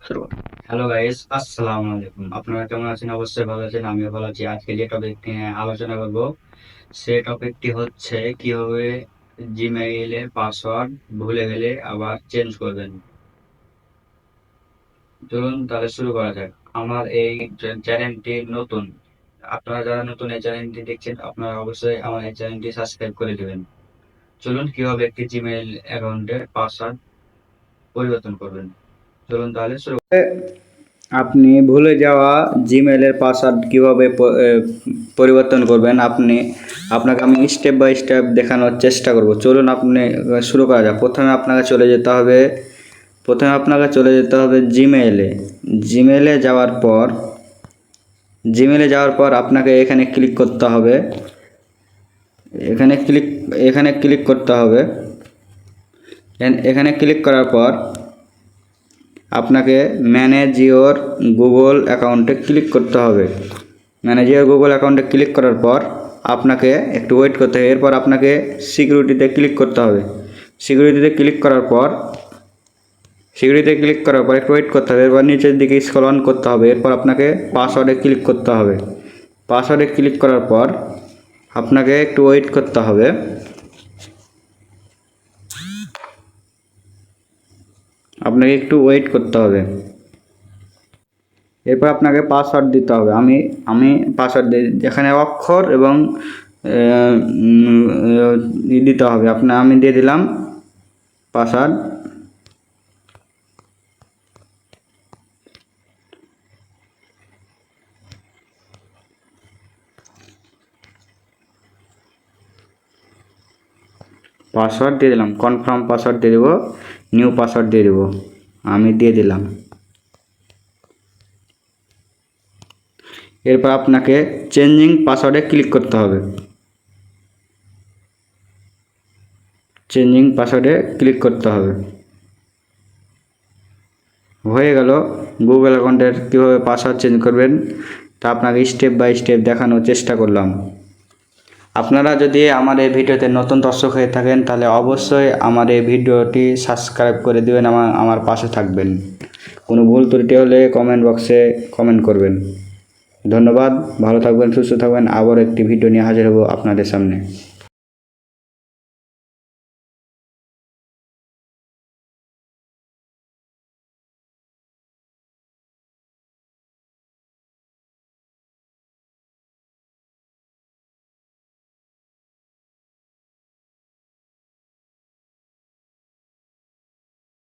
শুরু করো। Hello guys, আসসালামু আলাইকুম। আপনারা কেমন আছেন? অবশ্যই ভালো আছেন, আমিও ভালো আছি। আজকে যে টপিক নিয়ে আলোচনা করব, সে টপিকটি হচ্ছে কিভাবে জিমেইলের পাসওয়ার্ড ভুলে গেলে আবার চেঞ্জ করবেন। চলুন তাহলে শুরু করা যাক। আমার এই চ্যানেলটি নতুন। আপনারা যারা নতুন এই চ্যানেলটি দেখছেন, আপনারা অবশ্যই আমার এই চ্যানেলটি সাবস্ক্রাইব করে দিবেন। চলুন কিভাবে একটি জিমেইল অ্যাকাউন্টের পাসওয়ার্ড পরিবর্তন করবেন। চলুন তাহলে শুরু। আপনি ভুলে যাওয়া জিমেলের পাসওয়ার্ড কীভাবে পরিবর্তন করবেন আপনাকে আমি স্টেপ বাই স্টেপ দেখানোর চেষ্টা করব। চলুন আপনি শুরু করা যাক। প্রথমে আপনাকে চলে যেতে হবে জিমেলে যাওয়ার পর আপনাকে এখানে ক্লিক করতে হবে। এখানে ক্লিক করতে হবে। এখানে ক্লিক করার পর আপনাকে ম্যানেজ ইওর গুগল অ্যাকাউন্টে ক্লিক করতে হবে। ম্যানেজ ইওর গুগল অ্যাকাউন্টে ক্লিক করার পর আপনাকে একটু ওয়েট করতে হবে। এরপর আপনাকে সিকিউরিটিতে ক্লিক করতে হবে। সিকিউরিটিতে ক্লিক করার পর একটু ওয়েট করতে হবে। এরপর নিচের দিকে স্ক্রল অন করতে হবে। এরপর আপনাকে পাসওয়ার্ডে ক্লিক করতে হবে। পাসওয়ার্ডে ক্লিক করার পর আপনাকে একটু ওয়েট করতে হবে। এরপর আপনাকে পাসওয়ার্ড দিতে হবে। আমি পাসওয়ার্ড দিই, যেখানে অক্ষর এবং দিতে হবে। আমি দিয়ে দিলাম পাসওয়ার্ড। পাসওয়ার্ড দিয়ে দিলাম, কনফার্ম পাসওয়ার্ড দিয়ে দেবো, নিউ পাসওয়ার্ড দিয়ে দেবো। আমি দিয়ে দিলাম। এরপর আপনাকে চেঞ্জিং পাসওয়ার্ডে ক্লিক করতে হবে। হয়ে গেল। গুগল অ্যাকাউন্টের কীভাবে পাসওয়ার্ড চেঞ্জ করবেন তা আপনাকে স্টেপ বাই স্টেপ দেখানোর চেষ্টা করলাম। আপনারা যদি আমার এই ভিডিওতে নতুন দর্শক হয়ে থাকেন তাহলে অবশ্যই আমার এই ভিডিওটি সাবস্ক্রাইব করে দেবেন, আমার পাশে থাকবেন। কোনো ভুল ত্রুটি হলে কমেন্ট বক্সে কমেন্ট করবেন। ধন্যবাদ। ভালো থাকবেন, সুস্থ থাকবেন। আবার একটি ভিডিও নিয়ে হাজির হব আপনাদের সামনে।